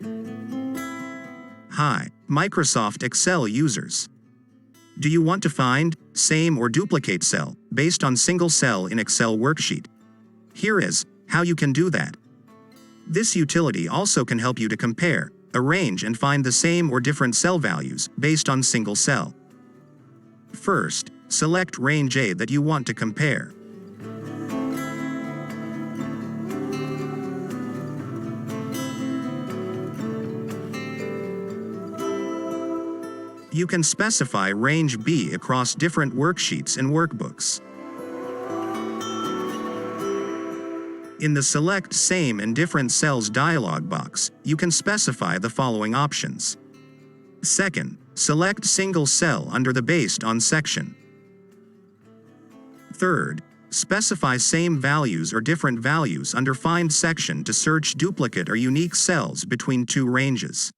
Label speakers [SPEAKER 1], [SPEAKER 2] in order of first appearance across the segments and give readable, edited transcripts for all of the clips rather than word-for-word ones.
[SPEAKER 1] Hi, Microsoft Excel users. Do you want to find, same or duplicate cell based on single cell in Excel Worksheet? Here is how you can do that. This utility also can help you to compare, arrange and find the same or different cell values based on single cell. First, select range A that you want to compare. You can specify range B across different worksheets and workbooks. In the Select Same and Different Cells dialog box, you can specify the following options. Second, select single cell under the Based On section. Third, specify same values or different values under Find section to search duplicate or unique cells between two ranges.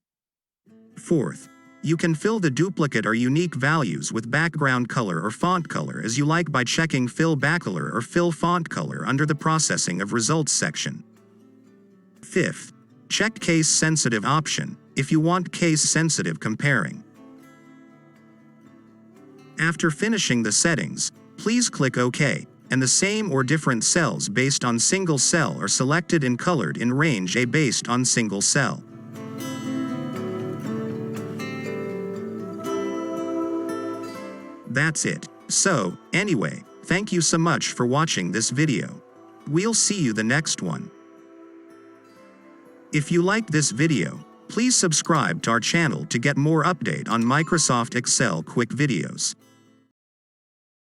[SPEAKER 1] Fourth, you can fill the duplicate or unique values with background color or font color as you like by checking Fill Backcolor or Fill Font Color under the Processing of Results section. Fifth, check Case Sensitive option if you want case-sensitive comparing. After finishing the settings, please click OK, and the same or different cells based on single cell are selected and colored in range A based on single cell. That's it. So, anyway, thank you so much for watching this video. We'll see you the next one. If you liked this video, please subscribe to our channel to get more update on Microsoft Excel quick videos.